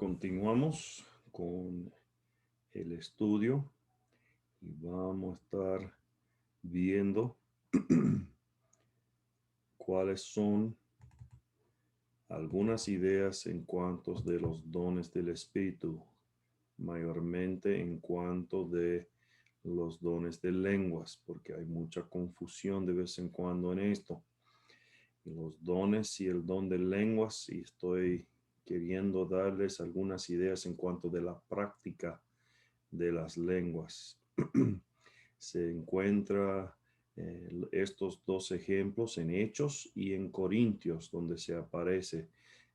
continuamos con el estudio y vamos a estar viendo cuáles son algunas ideas en cuanto de los dones del Espíritu, mayormente en cuanto de los dones de lenguas, porque hay mucha confusión de vez en cuando en esto. Y los dones y el don de lenguas, y estoy queriendo darles algunas ideas en cuanto de la práctica de las lenguas. Se encuentra estos dos ejemplos en Hechos y en Corintios, donde se aparece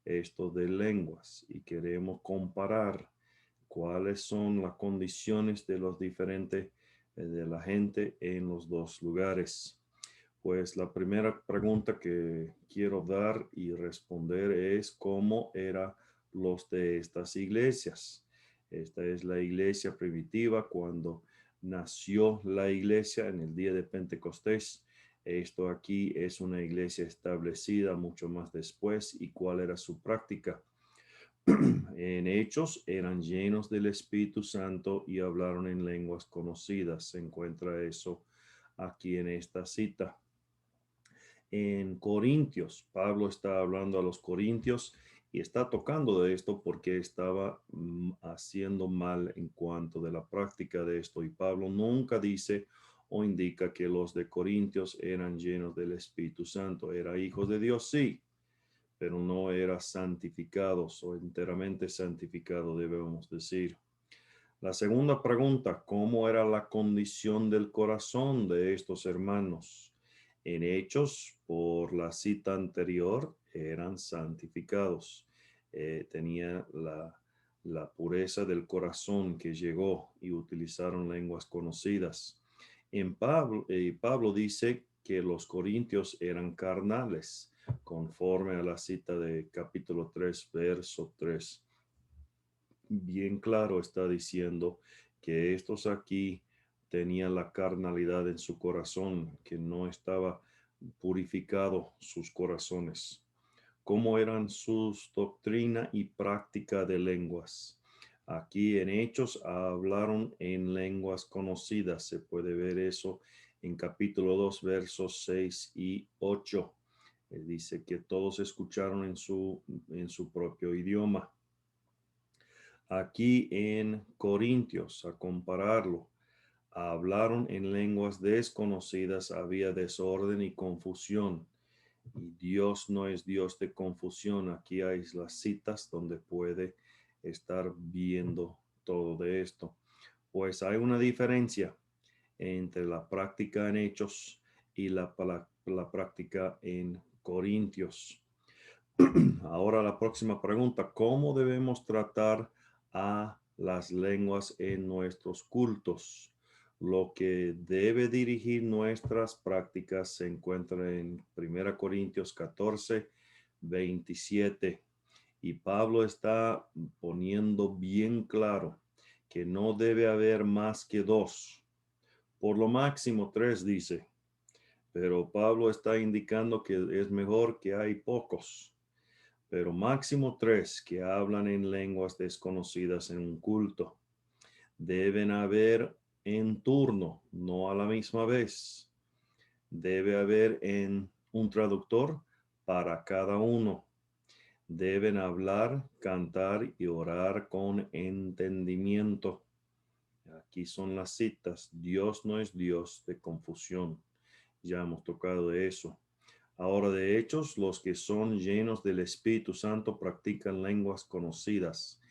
esto de lenguas, y queremos comparar cuáles son las condiciones de los diferentes de la gente en los dos lugares. Pues la primera pregunta que quiero dar y responder es cómo eran los de estas iglesias. Esta es la iglesia primitiva cuando nació la iglesia en el día de Pentecostés. Esto aquí es una iglesia establecida mucho más después. ¿Y cuál era su práctica? En Hechos eran llenos del Espíritu Santo y hablaron en lenguas conocidas. Se encuentra eso aquí en esta cita. En Corintios, Pablo está hablando a los corintios y está tocando de esto porque estaba haciendo mal en cuanto de la práctica de esto. Y Pablo nunca dice o indica que los de Corintios eran llenos del Espíritu Santo. Era hijos de Dios, sí, pero no era santificados o enteramente santificado, debemos decir. La segunda pregunta, ¿cómo era la condición del corazón de estos hermanos? En Hechos, por la cita anterior, eran santificados. Tenía la pureza del corazón que llegó y utilizaron lenguas conocidas. Pablo dice que los corintios eran carnales, conforme a la cita de capítulo 3, verso 3. Bien claro está diciendo que estos aquí tenían la carnalidad en su corazón, que no estaba purificado sus corazones. ¿Cómo eran sus doctrina y práctica de lenguas? Aquí en Hechos hablaron en lenguas conocidas. Se puede ver eso en capítulo 2, versos 6 y 8. Dice que todos escucharon en su propio idioma. Aquí en Corintios, a compararlo, hablaron en lenguas desconocidas, había desorden y confusión. Y Dios no es Dios de confusión. Aquí hay las citas donde puede estar viendo todo de esto. Pues hay una diferencia entre la práctica en Hechos y la práctica en Corintios. Ahora la próxima pregunta, ¿cómo debemos tratar a las lenguas en nuestros cultos? Lo que debe dirigir nuestras prácticas se encuentra en 1 Corintios 14, 27. Y Pablo está poniendo bien claro que no debe haber más que dos. Por lo máximo tres, dice. Pero Pablo está indicando que es mejor que hay pocos, pero máximo tres que hablan en lenguas desconocidas en un culto. Deben haber en turno, no a la misma vez. Debe haber en un traductor para cada uno. Deben hablar, cantar y orar con entendimiento. Aquí son las citas. Dios no es Dios de confusión. Ya hemos tocado de eso. Ahora, de hechos, los que son llenos del Espíritu Santo practican lenguas conocidas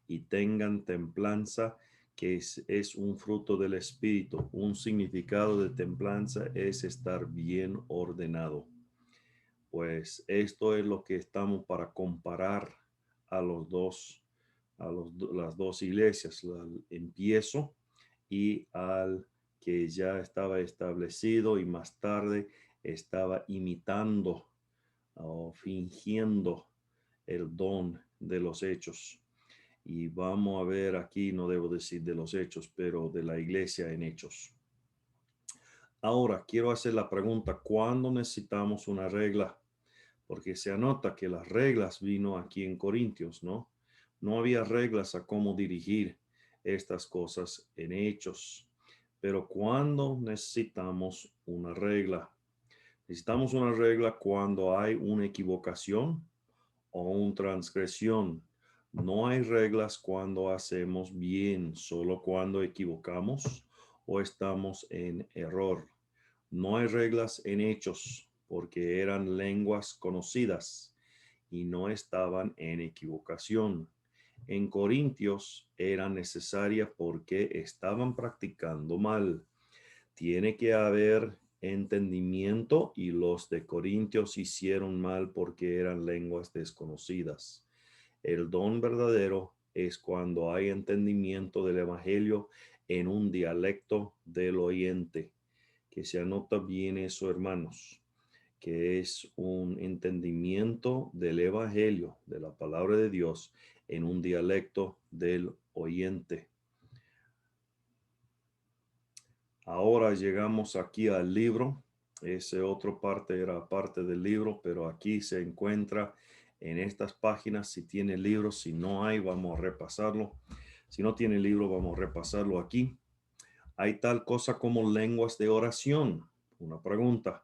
y tengan templanza, que es un fruto del Espíritu. Un significado de templanza es estar bien ordenado. Pues esto es lo que estamos para comparar a las dos iglesias, al empiezo y al que ya estaba establecido y más tarde estaba imitando o fingiendo el don de los hechos. Y vamos a ver aquí, no debo decir de los hechos, pero de la iglesia en hechos. Ahora, quiero hacer la pregunta, ¿cuándo necesitamos una regla? Porque se anota que las reglas vino aquí en Corintios, ¿no? No había reglas a cómo dirigir estas cosas en hechos. Pero cuando necesitamos una regla, necesitamos una regla cuando hay una equivocación o una transgresión. No hay reglas cuando hacemos bien, solo cuando equivocamos o estamos en error. No hay reglas en hechos porque eran lenguas conocidas y no estaban en equivocación. En Corintios era necesaria porque estaban practicando mal. Tiene que haber entendimiento y los de Corintios hicieron mal porque eran lenguas desconocidas. El don verdadero es cuando hay entendimiento del evangelio en un dialecto del oyente. Que se anota bien eso, hermanos, que es un entendimiento del evangelio, de la palabra de Dios, en un dialecto del oyente. Ahora llegamos aquí al libro. Ese otro parte era parte del libro, pero aquí se encuentra en estas páginas. Si tiene libro, si no hay, vamos a repasarlo. Si no tiene libro, vamos a repasarlo aquí. ¿Hay tal cosa como lenguas de oración? Una pregunta.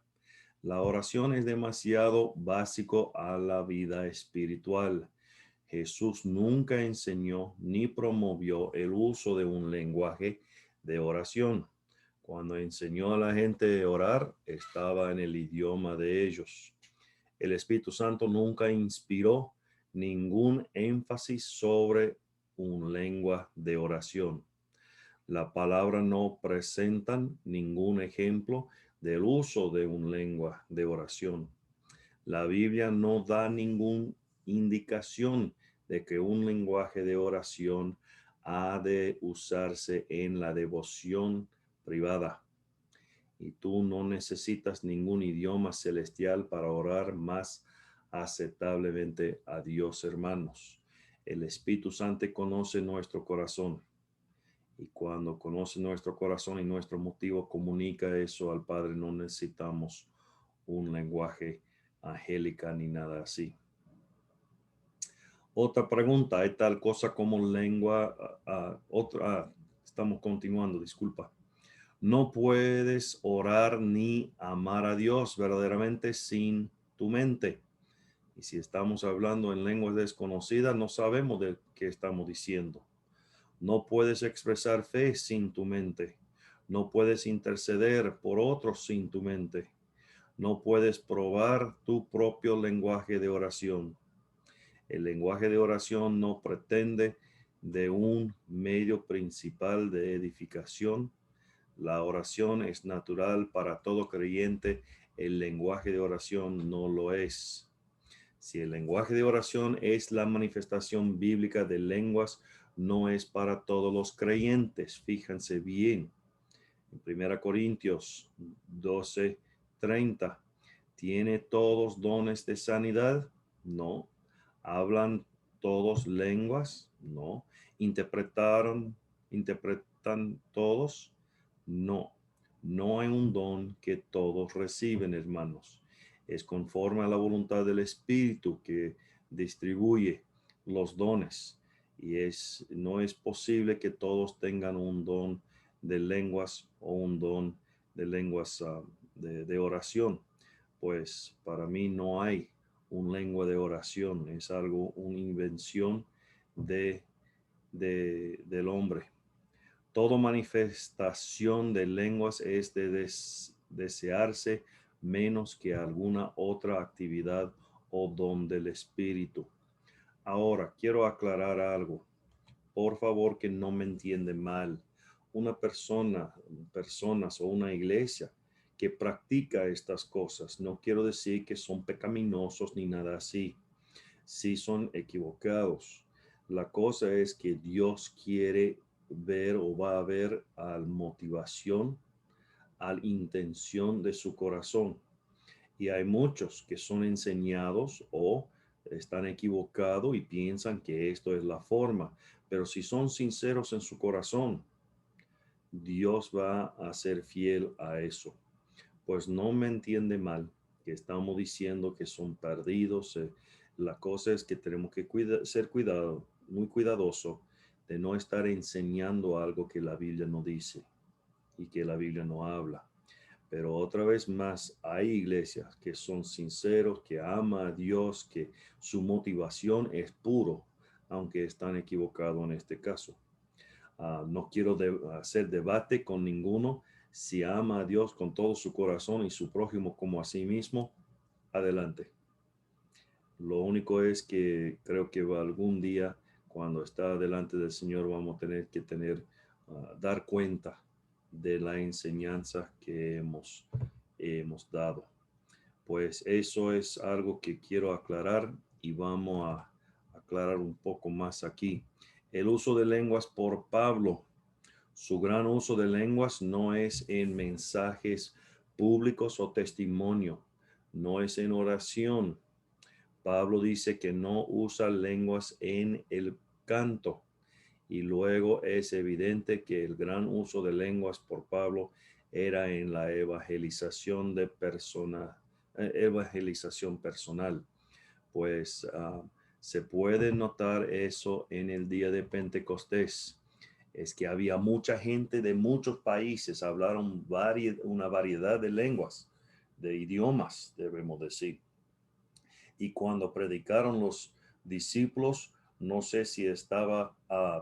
La oración es demasiado básico a la vida espiritual. Jesús nunca enseñó ni promovió el uso de un lenguaje de oración. Cuando enseñó a la gente a orar, estaba en el idioma de ellos. El Espíritu Santo nunca inspiró ningún énfasis sobre un lengua de oración. La palabra no presentan ningún ejemplo del uso de un lengua de oración. La Biblia no da ninguna indicación de que un lenguaje de oración ha de usarse en la devoción privada. Y tú no necesitas ningún idioma celestial para orar más aceptablemente a Dios, hermanos. El Espíritu Santo conoce nuestro corazón. Y cuando conoce nuestro corazón y nuestro motivo, comunica eso al Padre. No necesitamos un lenguaje angélica ni nada así. Otra pregunta, ¿hay tal cosa como lengua? Estamos continuando, disculpa. No puedes orar ni amar a Dios verdaderamente sin tu mente. Y si estamos hablando en lenguas desconocidas, no sabemos de qué estamos diciendo. No puedes expresar fe sin tu mente. No puedes interceder por otros sin tu mente. No puedes probar tu propio lenguaje de oración. El lenguaje de oración no pretende de un medio principal de edificación. La oración es natural para todo creyente. El lenguaje de oración no lo es. Si el lenguaje de oración es la manifestación bíblica de lenguas, no es para todos los creyentes. Fíjense bien. En 1 Corintios 12:30, ¿tiene todos dones de sanidad? No. ¿Hablan todos lenguas? No. ¿Interpretan todos? No. No hay un don que todos reciben, hermanos. Es conforme a la voluntad del Espíritu que distribuye los dones. Y no es posible que todos tengan un don de lenguas o un don de lenguas de oración. Pues para mí no hay un lengua de oración, es algo, una invención del hombre. Toda manifestación de lenguas es de desearse menos que alguna otra actividad o don del Espíritu. Ahora, quiero aclarar algo. Por favor, que no me entienden mal. Una personas o una iglesia que practica estas cosas, no quiero decir que son pecaminosos ni nada así. Sí son equivocados. La cosa es que Dios quiere ver o va a ver a la motivación, a la intención de su corazón. Y hay muchos que son enseñados o están equivocados y piensan que esto es la forma. Pero si son sinceros en su corazón, Dios va a ser fiel a eso. Pues no me entiende mal que estamos diciendo que son perdidos. La cosa es que tenemos que ser muy cuidadoso de no estar enseñando algo que la Biblia no dice y que la Biblia no habla. Pero otra vez más, hay iglesias que son sinceros, que aman a Dios, que su motivación es puro, aunque están equivocados en este caso. No quiero hacer debate con ninguno. Si ama a Dios con todo su corazón y su prójimo como a sí mismo, adelante. Lo único es que creo que algún día, cuando está delante del Señor, vamos a tener que dar cuenta de la enseñanza que hemos dado. Pues eso es algo que quiero aclarar y vamos a aclarar un poco más aquí. El uso de lenguas por Pablo. Su gran uso de lenguas no es en mensajes públicos o testimonio, no es en oración. Pablo dice que no usa lenguas en el canto. Y luego es evidente que el gran uso de lenguas por Pablo era en la evangelización personal. Pues se puede notar eso en el día de Pentecostés. Es que había mucha gente de muchos países, hablaron una variedad de lenguas, de idiomas, debemos decir. Y cuando predicaron los discípulos, no sé si estaba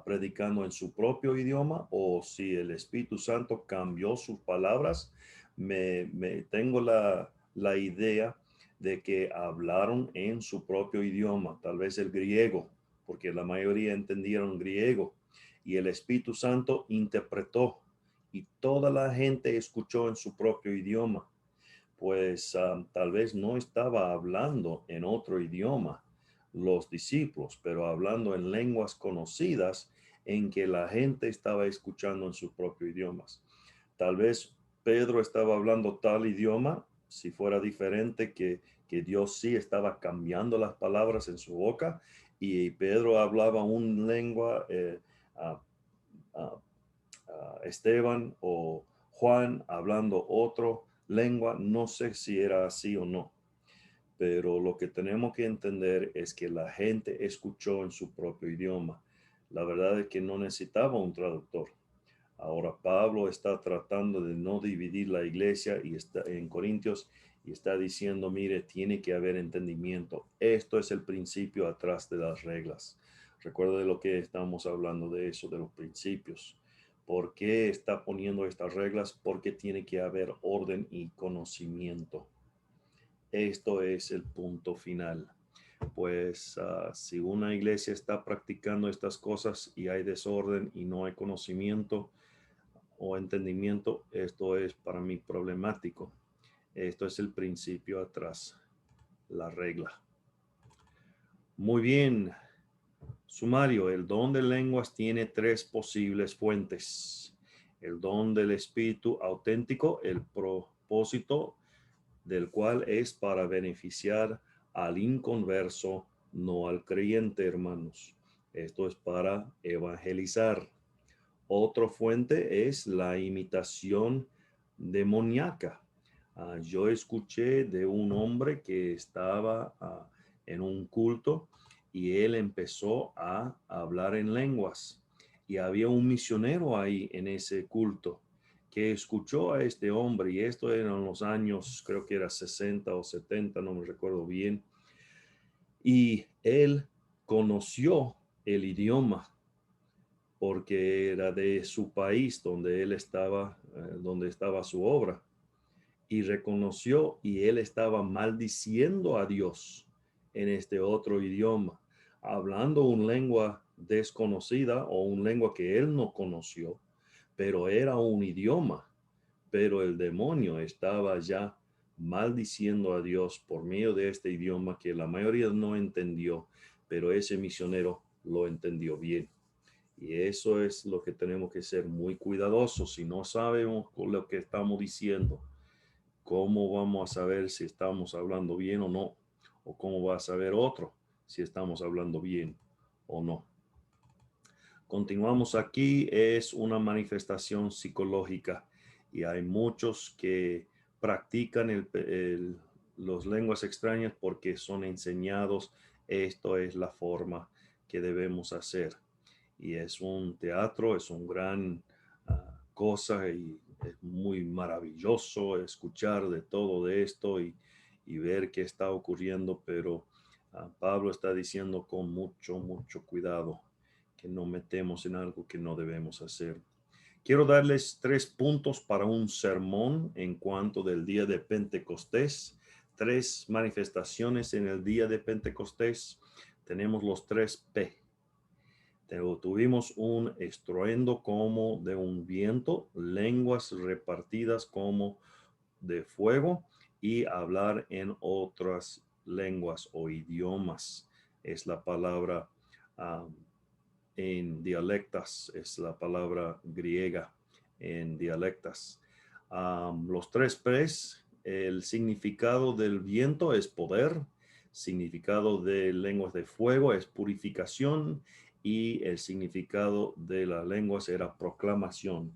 predicando en su propio idioma o si el Espíritu Santo cambió sus palabras. Me tengo la idea de que hablaron en su propio idioma, tal vez el griego, porque la mayoría entendieron griego. Y el Espíritu Santo interpretó y toda la gente escuchó en su propio idioma. Pues tal vez no estaba hablando en otro idioma los discípulos, pero hablando en lenguas conocidas en que la gente estaba escuchando en sus propios idiomas. Tal vez Pedro estaba hablando tal idioma, si fuera diferente, que Dios sí estaba cambiando las palabras en su boca y Pedro hablaba una lengua, uh, uh, Esteban o Juan hablando otro lengua, no sé si era así o no, pero lo que tenemos que entender es que la gente escuchó en su propio idioma. La verdad es que no necesitaba un traductor. Ahora Pablo está tratando de no dividir la iglesia y está en Corintios y está diciendo, mire, tiene que haber entendimiento. Esto es el principio atrás de las reglas. Recuerda de lo que estamos hablando de eso, de los principios. ¿Por qué está poniendo estas reglas? Porque tiene que haber orden y conocimiento. Esto es el punto final. Pues si una iglesia está practicando estas cosas y hay desorden y no hay conocimiento o entendimiento, esto es para mí problemático. Esto es el principio atrás, la regla. Muy bien. Sumario, el don de lenguas tiene tres posibles fuentes. El don del espíritu auténtico, el propósito del cual es para beneficiar al inconverso, no al creyente, hermanos. Esto es para evangelizar. Otra fuente es la imitación demoníaca. Yo escuché de un hombre que estaba en un culto y él empezó a hablar en lenguas. Y había un misionero ahí en ese culto que escuchó a este hombre, y esto eran los años, creo que era 60 o 70, no me recuerdo bien, y él conoció el idioma porque era de su país donde él estaba, donde estaba su obra, y reconoció y él estaba maldiciendo a Dios en este otro idioma, hablando una lengua desconocida o una lengua que él no conoció, pero era un idioma, pero el demonio estaba ya maldiciendo a Dios por medio de este idioma que la mayoría no entendió, pero ese misionero lo entendió bien. Y eso es lo que tenemos que ser muy cuidadosos. Si no sabemos lo que estamos diciendo, ¿cómo vamos a saber si estamos hablando bien o no? ¿O cómo va a saber otro si estamos hablando bien o no? Continuamos aquí, es una manifestación psicológica y hay muchos que practican los lenguas extrañas porque son enseñados. Esto es la forma que debemos hacer. Y es un teatro, es un gran cosa y es muy maravilloso escuchar de todo de esto y ver qué está ocurriendo, pero Pablo está diciendo con mucho, mucho cuidado que no metemos en algo que no debemos hacer. Quiero darles 3 puntos para un sermón en cuanto del día de Pentecostés. 3 manifestaciones en el día de Pentecostés. Tenemos los 3 P. Tuvimos un estruendo como de un viento, lenguas repartidas como de fuego y hablar en otras lenguas o idiomas. Es la palabra en dialectas, es la palabra griega en dialectas. Los 3 P's, el significado del viento es poder, significado de lenguas de fuego es purificación y el significado de las lenguas era proclamación.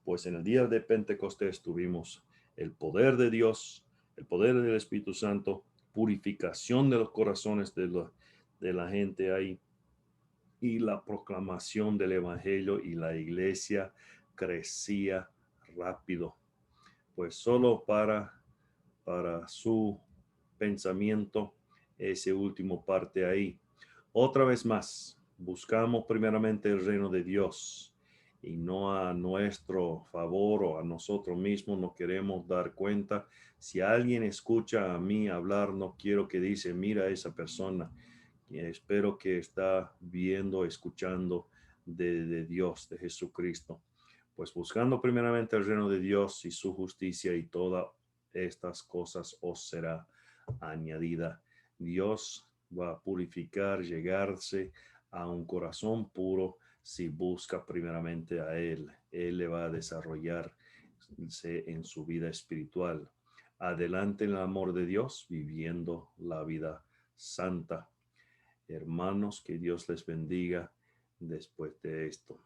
Pues en el día de Pentecostés tuvimos el poder de Dios, el poder del Espíritu Santo, purificación de los corazones de la gente ahí y la proclamación del Evangelio, y la iglesia crecía rápido. Pues solo para su pensamiento, ese último parte ahí. Otra vez más, buscamos primeramente el reino de Dios y no a nuestro favor o a nosotros mismos. No queremos dar cuenta. Si alguien escucha a mí hablar, no quiero que dice, mira a esa persona. Espero que está viendo, escuchando de Dios, de Jesucristo. Pues buscando primeramente el reino de Dios y su justicia, y todas estas cosas os será añadida. Dios va a purificar, llegarse a un corazón puro si busca primeramente a Él. Él le va a desarrollarse en su vida espiritual. Adelante en el amor de Dios, viviendo la vida santa. Hermanos, que Dios les bendiga después de esto.